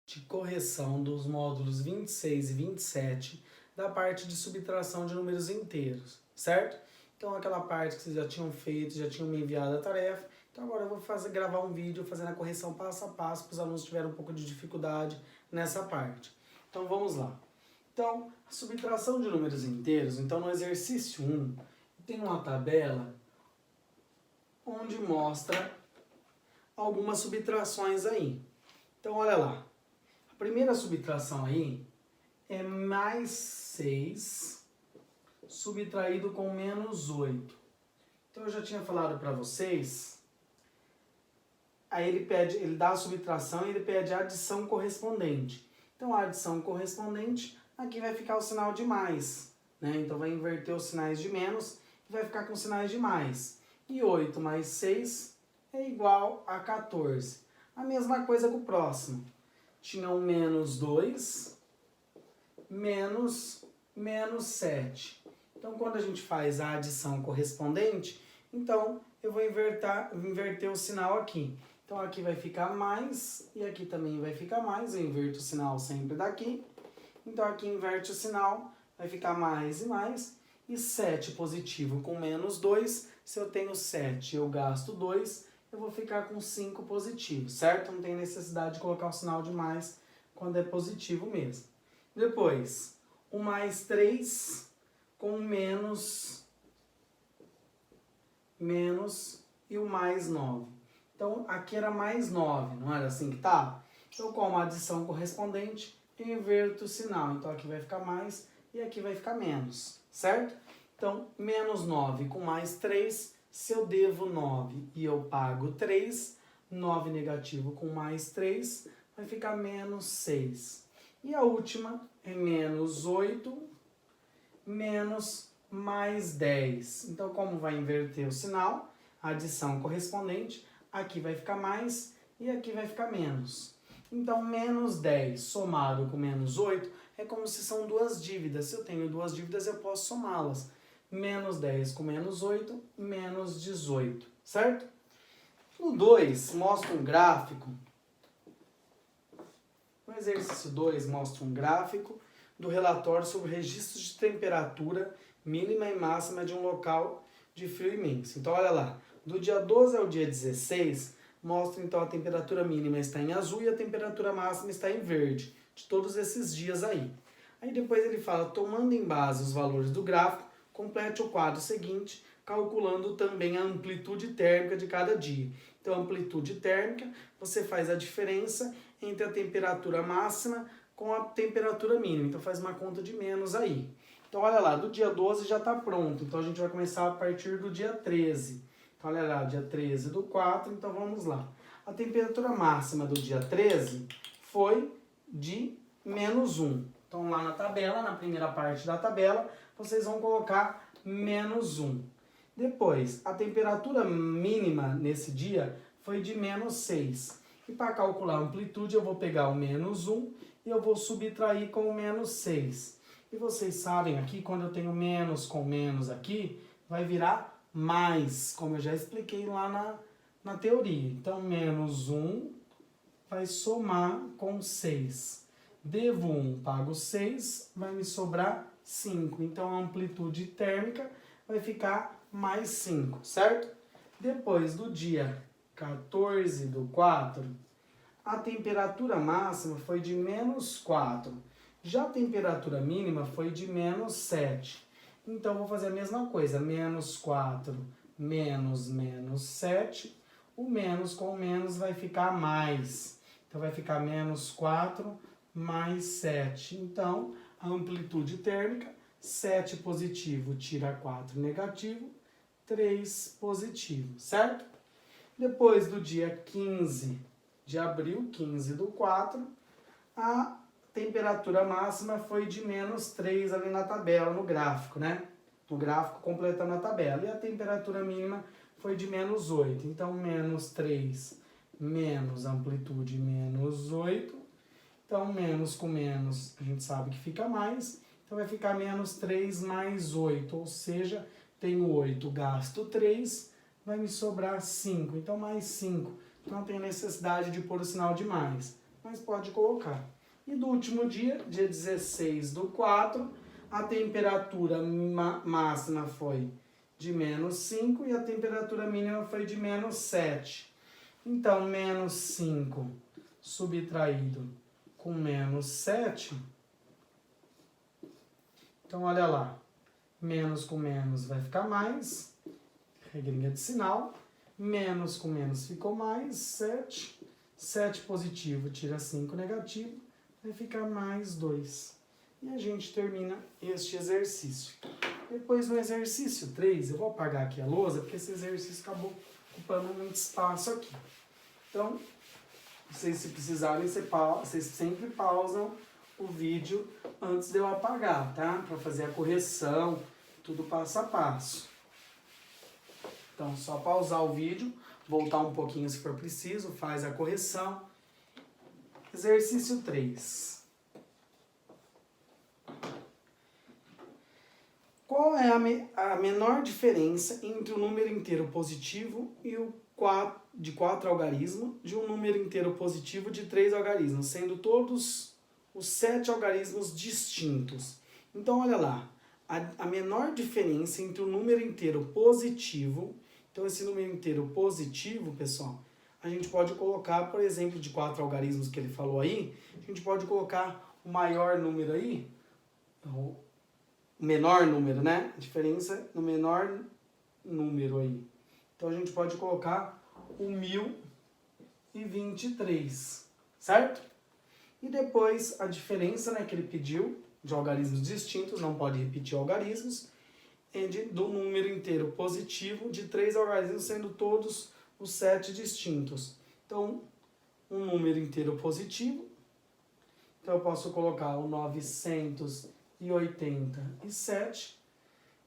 de correção dos módulos 26 e 27 da parte de subtração de números inteiros, certo? Então aquela parte que vocês já tinham feito, já tinham me enviado a tarefa, então agora eu vou gravar um vídeo fazendo a correção passo a passo para os alunos que tiveram um pouco de dificuldade nessa parte. Então vamos lá. Então, a subtração de números inteiros, então no exercício 1, tem uma tabela onde mostra algumas subtrações aí. Então olha lá. A primeira subtração aí é mais 6 subtraído com menos 8. Então eu já tinha falado para vocês, aí ele dá a subtração e ele pede a adição correspondente. Então a adição correspondente, aqui vai ficar o sinal de mais, né? Então vai inverter os sinais de menos e vai ficar com sinais de mais. E 8 mais 6 é igual a 14. A mesma coisa com o próximo. Tinha um menos 2, menos 7. Então, quando a gente faz a adição correspondente, então eu vou inverter o sinal aqui. Então, aqui vai ficar mais e aqui também vai ficar mais. Eu inverto o sinal sempre daqui. Então, aqui inverte o sinal, vai ficar mais e mais. E 7 positivo com menos 2, se eu tenho 7 eu gasto 2, eu vou ficar com 5 positivo, certo? Não tem necessidade de colocar o sinal de mais quando é positivo mesmo. Depois, o mais 3 com menos e o mais 9. Então, aqui era mais 9, não era assim que tá? Então, com a adição correspondente, eu inverto o sinal. Então, aqui vai ficar mais e aqui vai ficar menos, certo? Então, menos 9 com mais 3, se eu devo 9 e eu pago 3, 9 negativo com mais 3, vai ficar menos 6. E a última é menos 8, menos mais 10. Então, como vai inverter o sinal, a adição correspondente, aqui vai ficar mais e aqui vai ficar menos. Então, menos 10 somado com menos 8 é como se são duas dívidas. Se eu tenho duas dívidas, eu posso somá-las. Menos 10 com menos 8, menos 18, certo? No 2, mostra um gráfico. No exercício 2, mostra um gráfico do relatório sobre registros de temperatura mínima e máxima de um local de frio imenso. Então, olha lá. Do dia 12 ao dia 16, mostra então a temperatura mínima está em azul e a temperatura máxima está em verde, de todos esses dias aí. Aí depois ele fala, tomando em base os valores do gráfico, complete o quadro seguinte, calculando também a amplitude térmica de cada dia. Então, a amplitude térmica, você faz a diferença entre a temperatura máxima com a temperatura mínima. Então, faz uma conta de menos aí. Então, olha lá, do dia 12 já está pronto. Então, a gente vai começar a partir do dia 13. Então, olha lá, dia 13 do 4. Então, vamos lá. A temperatura máxima do dia 13 foi de menos 1. Então, lá na tabela, na primeira parte da tabela, vocês vão colocar menos 1. Depois, a temperatura mínima nesse dia foi de menos 6. E para calcular a amplitude, eu vou pegar o menos 1 e eu vou subtrair com o menos 6. E vocês sabem aqui, quando eu tenho menos com menos aqui, vai virar mais, como eu já expliquei lá na teoria. Então, menos 1 vai somar com 6. Devo 1, pago 6, vai me sobrar 5. Então, a amplitude térmica vai ficar mais 5, certo? Depois do dia 14 do 4, a temperatura máxima foi de menos 4. Já a temperatura mínima foi de menos 7. Então, vou fazer a mesma coisa. Menos 4 menos 7. O menos com menos vai ficar mais. Então, vai ficar menos 4 mais 7. Então, a amplitude térmica, 7 positivo tira 4 negativo, 3 positivo, certo? Depois do dia 15 de abril, 15 do 4, a temperatura máxima foi de menos 3 ali na tabela, no gráfico, né? No gráfico completando a tabela. E a temperatura mínima foi de menos 8. Então, menos 3 menos amplitude menos 8. Então, menos com menos, a gente sabe que fica mais. Então, vai ficar menos 3 mais 8. Ou seja, tenho 8, gasto 3, vai me sobrar 5. Então, mais 5. Não tem necessidade de pôr o sinal de mais. mas pode colocar. E do último dia, dia 16/4, a temperatura máxima foi de -5 e a temperatura mínima foi de -7. Então, -5 subtraído com -7. Então, olha lá. Menos com menos vai ficar mais. Regrinha de sinal. Menos com menos ficou mais. 7. 7 positivo tira 5 negativo. Vai ficar mais 2. E a gente termina este exercício. Depois no exercício 3, eu vou apagar aqui a lousa, porque esse exercício acabou ocupando muito espaço aqui. Então, vocês se precisarem, vocês sempre pausam o vídeo antes de eu apagar, tá? Para fazer a correção, tudo passo a passo. Então, só pausar o vídeo, voltar um pouquinho se for preciso, faz a correção. Exercício 3. Qual é a menor diferença entre o número inteiro positivo e o de 4 algarismos de um número inteiro positivo de 3 algarismos, sendo todos os 7 algarismos distintos? Então, olha lá, a menor diferença entre o número inteiro positivo, então esse número inteiro positivo, pessoal, a gente pode colocar, por exemplo, de 4 algarismos que ele falou aí, a gente pode colocar o maior número aí, o menor número, né? A diferença no menor número aí. Então, a gente pode colocar o 1023, certo? E depois, a diferença, né, que ele pediu de algarismos distintos, não pode repetir algarismos, é do número inteiro positivo de 3 algarismos, sendo todos os 7 distintos. Então, um número inteiro positivo, então eu posso colocar o 987,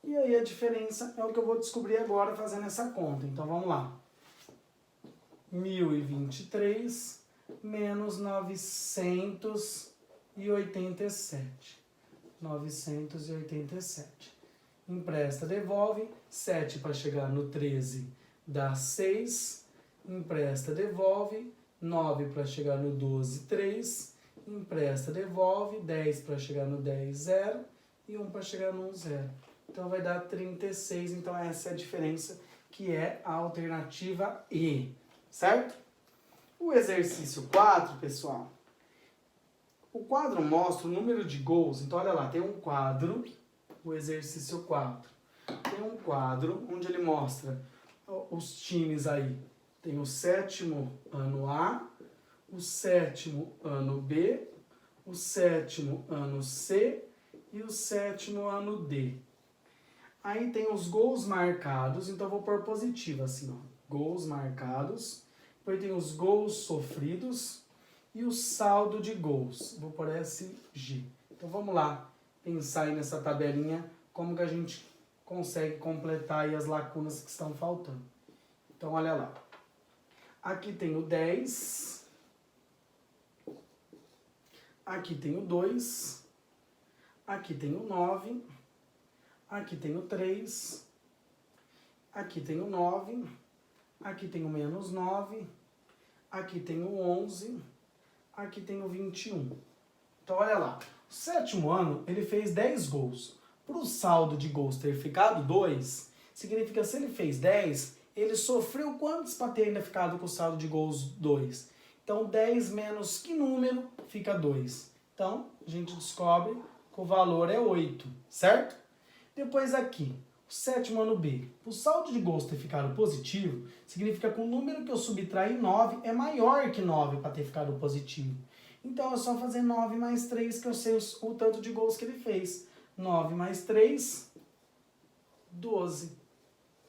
e aí a diferença é o que eu vou descobrir agora fazendo essa conta. Então vamos lá. 1023 menos 987. 987. Empresta, devolve. 7 para chegar no 13 dá 6. Empresta, devolve. 9 para chegar no 12, 3. Empresta, devolve. 10 para chegar no 10, 0. E 1 para chegar no 1, 0. Então vai dar 36. Então essa é a diferença, que é a alternativa E. Certo? O exercício 4, pessoal. O quadro mostra o número de gols. Então olha lá, tem um quadro, o exercício 4. Tem um quadro onde ele mostra os times aí. Tem o 7º ano A, o 7º ano B, o 7º ano C e o 7º ano D. Aí tem os gols marcados, então eu vou pôr positivo assim, ó. Gols marcados. Depois tem os gols sofridos e o saldo de gols. Vou pôr SG. Então vamos lá pensar aí nessa tabelinha, como que a gente consegue completar aí as lacunas que estão faltando. Então olha lá. Aqui tem o 10. Aqui tem o 2. Aqui tem o 9. Aqui tem o 3. Aqui tem o 9. Aqui tem o menos 9. Aqui tem o 11. Aqui tem o 21. Então, olha lá. O 7º ano, ele fez 10 gols. Para o saldo de gols ter ficado 2, significa que se ele fez 10, ele sofreu quantos para ter ainda ficado com o saldo de gols 2? Então, 10 menos que número fica 2. Então, a gente descobre que o valor é 8, certo? Depois aqui, o 7º ano B. O saldo de gols ter ficado positivo, significa que o número que eu subtraí 9 é maior que 9 para ter ficado positivo. Então, é só fazer 9 mais 3, que eu sei o tanto de gols que ele fez. 9 mais 3, 12.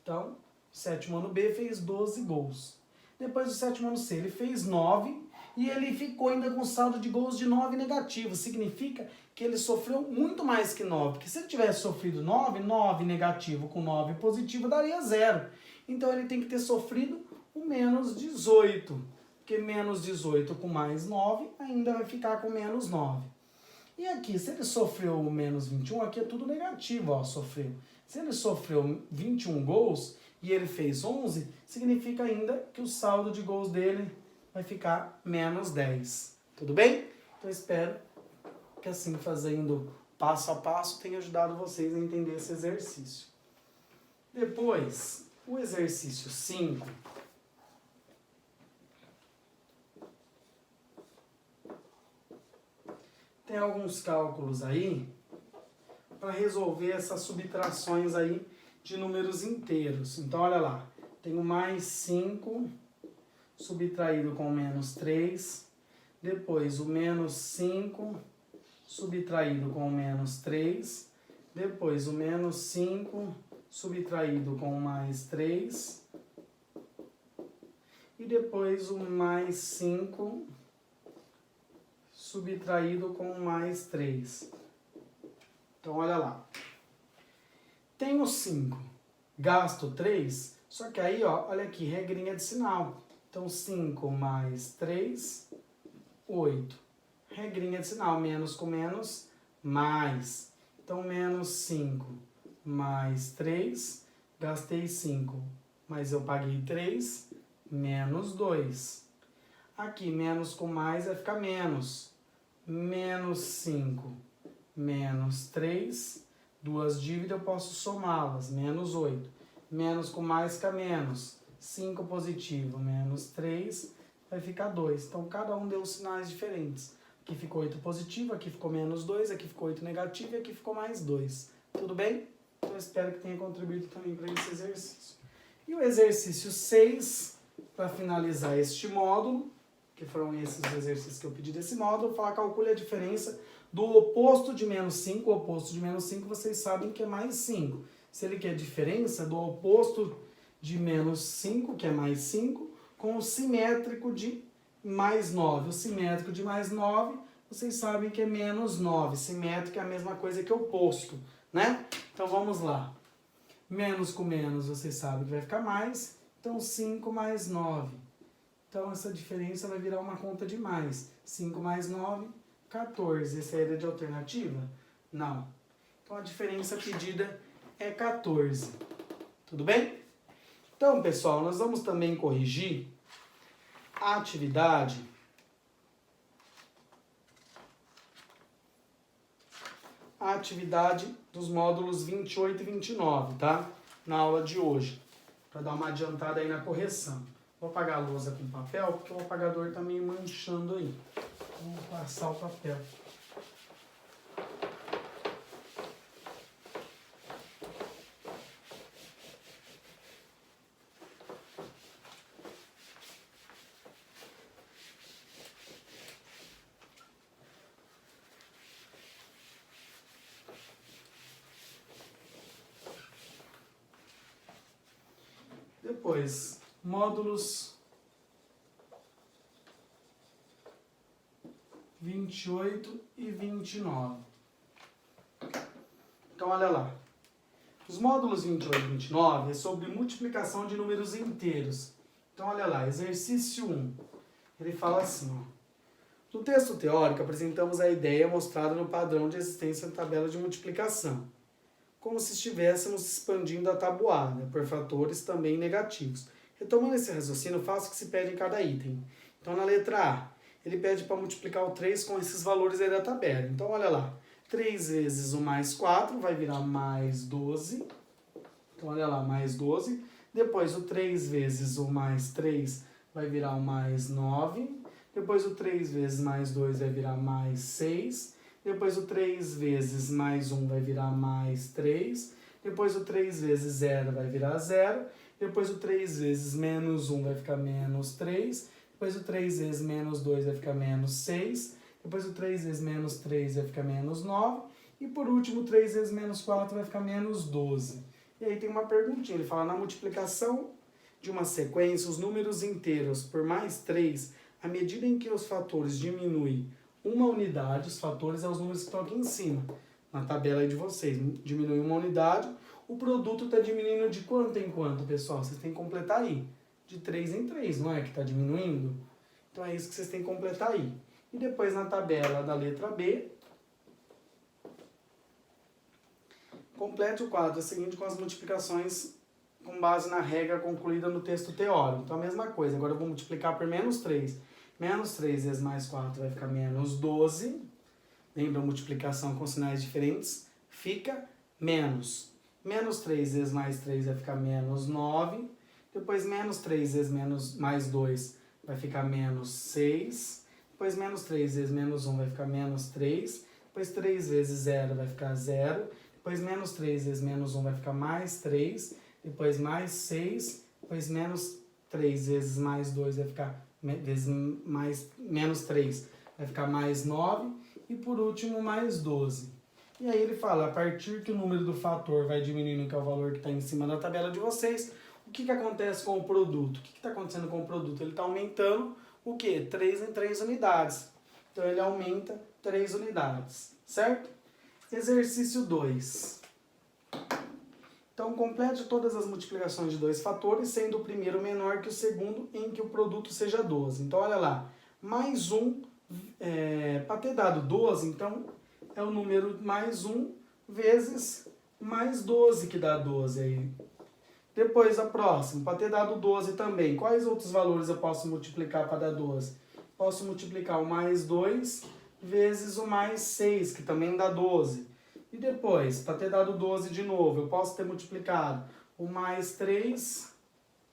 Então, o 7º ano B fez 12 gols. Depois, o 7º ano C, ele fez 9 e ele ficou ainda com saldo de gols de 9 negativo. Significa que ele sofreu muito mais que 9. Porque se ele tivesse sofrido 9, 9 negativo com 9 positivo daria 0. Então, ele tem que ter sofrido o menos 18. Porque menos 18 com mais 9 ainda vai ficar com menos 9. E aqui, se ele sofreu o menos 21, aqui é tudo negativo, ó, sofreu. Se ele sofreu 21 gols e ele fez 11, significa ainda que o saldo de gols dele vai ficar menos 10. Tudo bem? Então espero que assim, fazendo passo a passo, tenha ajudado vocês a entender esse exercício. Depois, o exercício 5. Tem alguns cálculos aí para resolver essas subtrações aí de números inteiros. Então, olha lá. Tenho mais 5 subtraído com menos 3. Depois, o menos 5 subtraído com menos 3. Depois, o menos 5 subtraído com mais 3. E depois, o mais 5 subtraído com mais 3. Então, olha lá. Tenho 5, gasto 3, só que aí, ó, olha aqui, regrinha de sinal. Então, 5 mais 3, 8. Regrinha de sinal, menos com menos, mais. Então, menos 5 mais 3, gastei 5, mas eu paguei 3, menos 2. Aqui, menos com mais vai ficar menos. Menos 5, menos 3, duas dívidas eu posso somá-las, menos 8. Menos com mais fica menos. 5 positivo, menos 3, vai ficar 2. Então, cada um deu sinais diferentes. Aqui ficou 8 positivo, aqui ficou menos 2, aqui ficou 8 negativo e aqui ficou mais 2. Tudo bem? Então, eu espero que tenha contribuído também para esse exercício. E o exercício 6, para finalizar este módulo, que foram esses os exercícios que eu pedi desse módulo, falar calcule a diferença do oposto de menos 5. O oposto de menos 5, vocês sabem que é mais 5. Se ele quer a diferença do oposto de menos 5, que é mais 5, com o simétrico de mais 9. O simétrico de mais 9, vocês sabem que é menos 9. Simétrico é a mesma coisa que oposto, né? Então, vamos lá. Menos com menos, vocês sabem que vai ficar mais. Então, 5 mais 9. Então, essa diferença vai virar uma conta de mais. 5 mais 9, 14. Essa é a de alternativa? Não. Então, a diferença pedida é 14. Tudo bem? Então, pessoal, nós vamos também corrigir a atividade dos módulos 28 e 29, tá? Na aula de hoje, para dar uma adiantada aí na correção. Vou apagar a lousa com papel, porque o apagador está meio manchando aí. Vou passar o papel. Depois, módulos 28 e 29. Então, olha lá. Os módulos 28 e 29 é sobre multiplicação de números inteiros. Então, olha lá, exercício 1. Ele fala assim, ó. No texto teórico, apresentamos a ideia mostrada no padrão de existência da tabela de multiplicação, como se estivéssemos expandindo a tabuada por fatores também negativos. Retomando esse raciocínio, faça o que se pede em cada item. Então, na letra A, ele pede para multiplicar o 3 com esses valores aí da tabela. Então, olha lá. 3 vezes o mais 4 vai virar mais 12. Então, olha lá, mais 12. Depois, o 3 vezes o mais 3 vai virar o mais 9. Depois, o 3 vezes mais 2 vai virar mais 6. Depois, o 3 vezes mais 1 vai virar mais 3. Depois, o 3 vezes 0 vai virar 0. Depois, o 3 vezes menos 1 vai ficar menos 3. Depois, o 3 vezes menos 2 vai ficar menos 6. Depois, o 3 vezes menos 3 vai ficar menos 9. E, por último, o 3 vezes menos 4 vai ficar menos 12. E aí tem uma perguntinha. Ele fala, na multiplicação de uma sequência, os números inteiros por mais 3, à medida em que os fatores diminuem uma unidade, os fatores são os números que estão aqui em cima, na tabela aí de vocês, diminui uma unidade, o produto está diminuindo de quanto em quanto, pessoal? Vocês têm que completar aí, de 3 em 3, não é que está diminuindo? Então é isso que vocês têm que completar aí. E depois na tabela da letra B, complete o quadro seguinte com as multiplicações com base na regra concluída no texto teórico. Então a mesma coisa, agora eu vou multiplicar por menos 3. Menos 3 vezes mais 4 vai ficar menos 12. Lembra a multiplicação com sinais diferentes? Fica menos. Menos 3 vezes mais 3 vai ficar menos 9. Depois menos 3 vezes mais 2 vai ficar menos 6. Depois menos 3 vezes menos 1 vai ficar menos 3. Depois 3 vezes 0 vai ficar 0. Depois menos 3 vezes menos 1 vai ficar mais 3. Depois mais 6. Depois menos 3 vezes mais 2 vai ficar menos 3 vai ficar mais 9. E por último mais 12. E aí ele fala, a partir que o número do fator vai diminuindo, que é o valor que está em cima da tabela de vocês, o que acontece com o produto? O que está acontecendo com o produto? Ele está aumentando o quê? 3 em 3 unidades. Então ele aumenta 3 unidades, certo? Exercício 2. Então complete todas as multiplicações de dois fatores, sendo o primeiro menor que o segundo em que o produto seja 12. Então olha lá, mais 1, para ter dado 12, então é o número mais 1 vezes mais 12 que dá 12 aí. Depois a próxima, para ter dado 12 também, quais outros valores eu posso multiplicar para dar 12? Posso multiplicar o mais 2 vezes o mais 6, que também dá 12. E depois, para ter dado 12 de novo, eu posso ter multiplicado o mais 3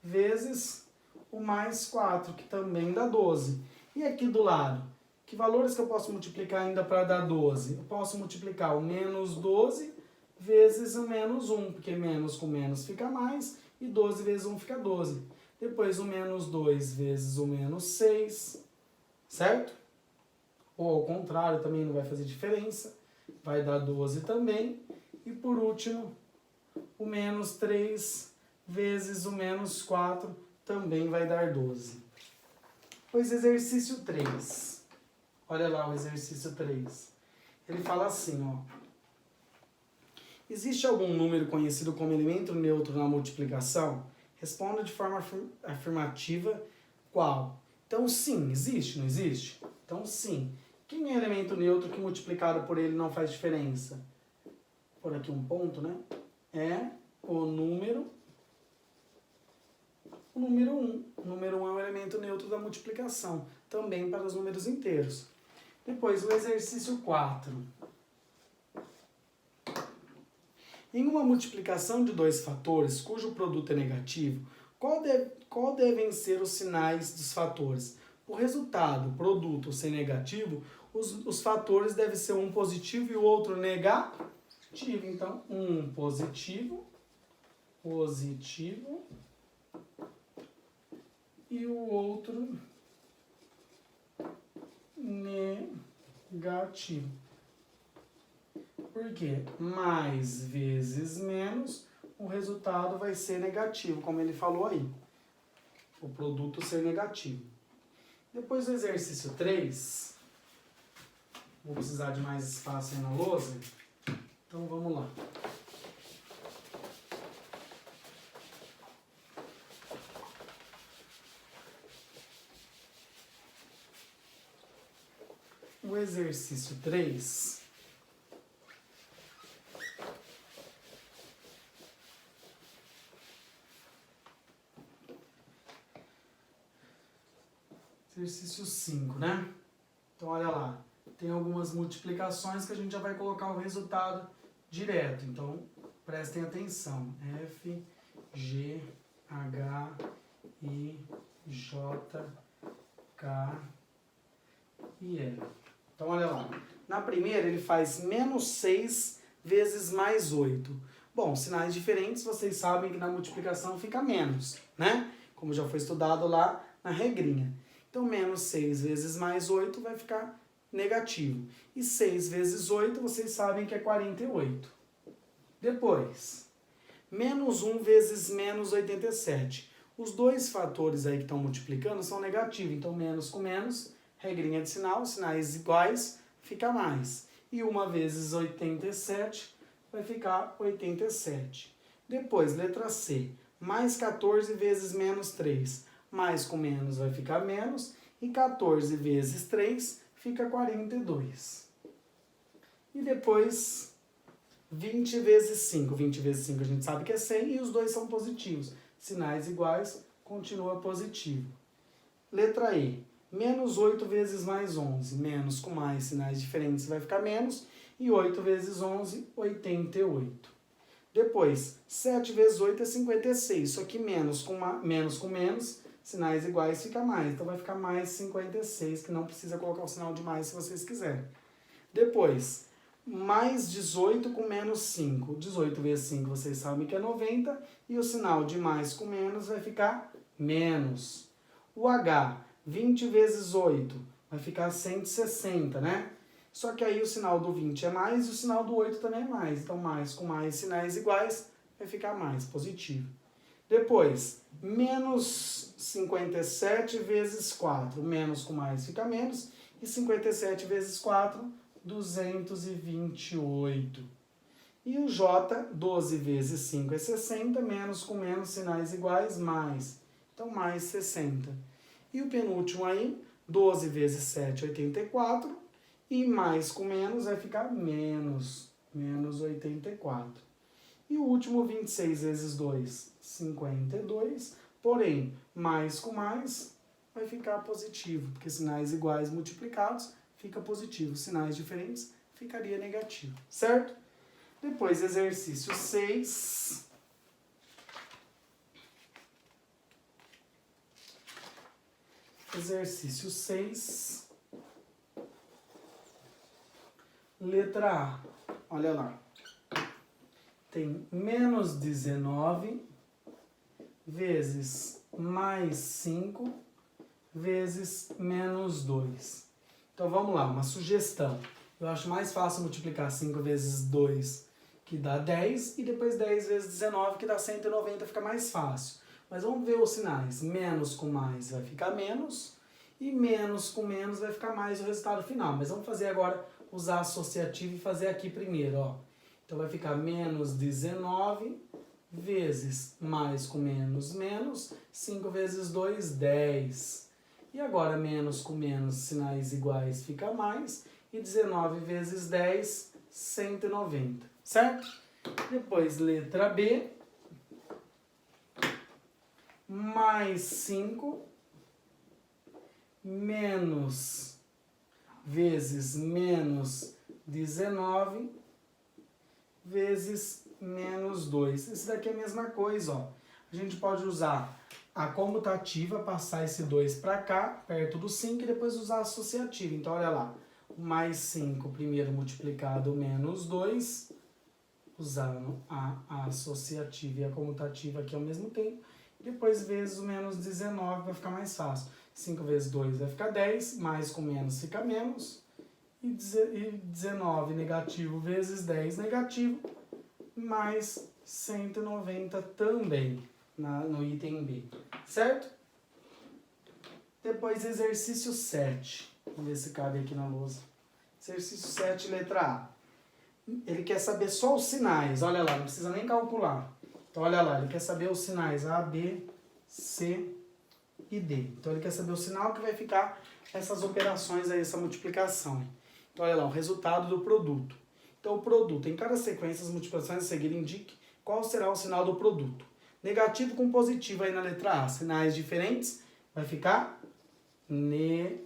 vezes o mais 4, que também dá 12. E aqui do lado, que valores que eu posso multiplicar ainda para dar 12? Eu posso multiplicar o menos 12 vezes o menos 1, porque menos com menos fica mais, e 12 vezes 1 fica 12. Depois o menos 2 vezes o menos 6, certo? Ou ao contrário, também não vai fazer diferença, vai dar 12 também. E por último, o menos 3 vezes o menos 4 também vai dar 12. Pois exercício 3. Olha lá o exercício 3. Ele fala assim, ó. Existe algum número conhecido como elemento neutro na multiplicação? Responda de forma afirmativa qual. Então, sim, existe, não existe? Então, sim. Quem é elemento neutro que multiplicado por ele não faz diferença? Por aqui um ponto, né? É o número 1. O número 1 é o elemento neutro da multiplicação, também para os números inteiros. Depois, o exercício 4. Em uma multiplicação de dois fatores, cujo produto é negativo, qual devem ser os sinais dos fatores? O resultado, produto, ser negativo, os fatores devem ser um positivo e o outro negativo. Então, um positivo, e o outro negativo. Por quê? Mais vezes menos, o resultado vai ser negativo, como ele falou aí. O produto ser negativo. Depois do exercício 3, vou precisar de mais espaço aí na lousa, então vamos lá. O exercício 3... Exercício 5, né? Então, olha lá. Tem algumas multiplicações que a gente já vai colocar o resultado direto. Então, prestem atenção. F, G, H, I, J, K e L. Então, olha lá. Na primeira, ele faz menos 6 vezes mais 8. Bom, sinais diferentes, vocês sabem que na multiplicação fica menos, né? Como já foi estudado lá na regrinha. Então, menos 6 vezes mais 8 vai ficar negativo. E 6 vezes 8, vocês sabem que é 48. Depois, menos 1 vezes menos 87. Os dois fatores aí que estão multiplicando são negativos. Então, menos com menos, regrinha de sinal, sinais iguais, fica mais. E 1 vezes 87 vai ficar 87. Depois, letra C. Mais 14 vezes menos 3. Mais com menos vai ficar menos, e 14 vezes 3 fica 42. E depois, 20 vezes 5. 20 vezes 5 a gente sabe que é 100 e os dois são positivos. Sinais iguais, continua positivo. Letra E. Menos 8 vezes mais 11. Menos com mais sinais diferentes vai ficar menos. E 8 vezes 11, 88. Depois, 7 vezes 8 é 56. Só que menos com menos, sinais iguais fica mais. Então vai ficar mais 56, que não precisa colocar o sinal de mais se vocês quiserem. Depois, mais 18 com menos 5. 18 vezes 5 vocês sabem que é 90. E o sinal de mais com menos vai ficar menos. O H, 20 vezes 8, vai ficar 160, né? Só que aí o sinal do 20 é mais e o sinal do 8 também é mais. Então, mais com mais sinais iguais vai ficar mais, positivo. Depois, menos 57 vezes 4. Menos com mais fica menos. E 57 vezes 4, 228. E o J, 12 vezes 5 é 60. Menos com menos, sinais iguais, mais. Então, mais 60. E o penúltimo aí, 12 vezes 7, 84. E mais com menos vai ficar menos 84. E o último, 26 vezes 2, 52. Porém, mais com mais vai ficar positivo, porque sinais iguais multiplicados fica positivo. Sinais diferentes ficaria negativo, certo? Depois, exercício 6. Exercício 6. Letra A, olha lá, tem menos 19 vezes mais 5 vezes menos 2. Então vamos lá, uma sugestão. Eu acho mais fácil multiplicar 5 vezes 2, que dá 10, e depois 10 vezes 19, que dá 190, fica mais fácil. Mas vamos ver os sinais. Menos com mais vai ficar menos, e menos com menos vai ficar mais o resultado final. Mas vamos fazer agora, usar associativo e fazer aqui primeiro, ó. Então vai ficar menos 19 vezes mais com menos, menos. 5 vezes 2, 10. E agora menos com menos, sinais iguais, fica mais. E 19 vezes 10, 190, certo? Depois, letra B. Mais 5 menos vezes menos 19 vezes menos 2. Esse daqui é a mesma coisa, ó. A gente pode usar a comutativa, passar esse 2 para cá, perto do 5, e depois usar a associativa. Então, olha lá. Mais 5 primeiro multiplicado menos 2, usando a associativa e a comutativa aqui ao mesmo tempo. Depois vezes o menos 19, vai ficar mais fácil. 5 vezes 2 vai ficar 10, mais com menos fica menos. E 19 negativo vezes 10 negativo, mais 190 também, no item B, certo? Depois, exercício 7. Vamos ver se cabe aqui na lousa. Exercício 7, letra A. Ele quer saber só os sinais, olha lá, não precisa nem calcular. Então, olha lá, ele quer saber os sinais A, B, C e D. Então, ele quer saber o sinal que vai ficar essas operações aí, essa multiplicação. Então, olha lá, o resultado do produto. Então, o produto, em cada sequência, as multiplicações a seguir indique qual será o sinal do produto. Negativo com positivo aí na letra A. Sinais diferentes, vai ficar negativo.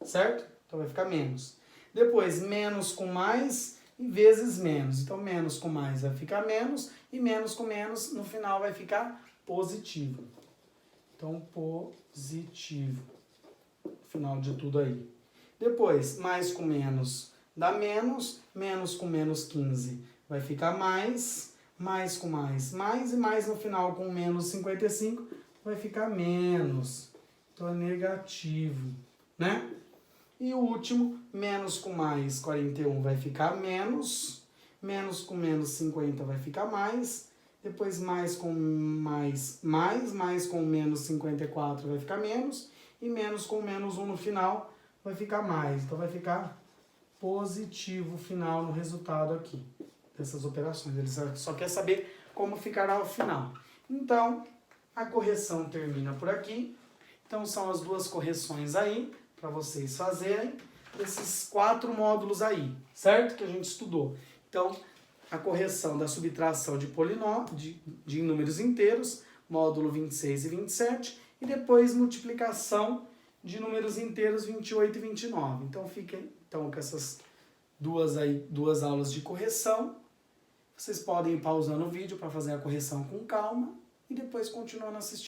Certo? Então, vai ficar menos. Depois, menos com mais e vezes menos. Então, menos com mais vai ficar menos e menos com menos no final vai ficar positivo. Então, positivo. Final de tudo aí. Depois, mais com menos dá menos, menos com menos 15 vai ficar mais com mais, e mais no final com menos 55 vai ficar menos. Então, é negativo, né? E o último, menos com mais 41 vai ficar menos com menos 50 vai ficar mais, depois mais com mais com menos 54 vai ficar menos, e menos com menos 1 no final vai ficar mais. Então, vai ficar positivo final no resultado aqui, dessas operações. Ele só quer saber como ficará o final. Então, a correção termina por aqui. Então, são as duas correções aí, para vocês fazerem, esses 4 módulos aí, certo? Que a gente estudou. Então, a correção da subtração de números inteiros, módulo 26 e 27, e depois multiplicação de números inteiros 28 e 29. Então fiquem com essas duas aulas de correção. Vocês podem ir pausando o vídeo para fazer a correção com calma e depois continuando assistindo.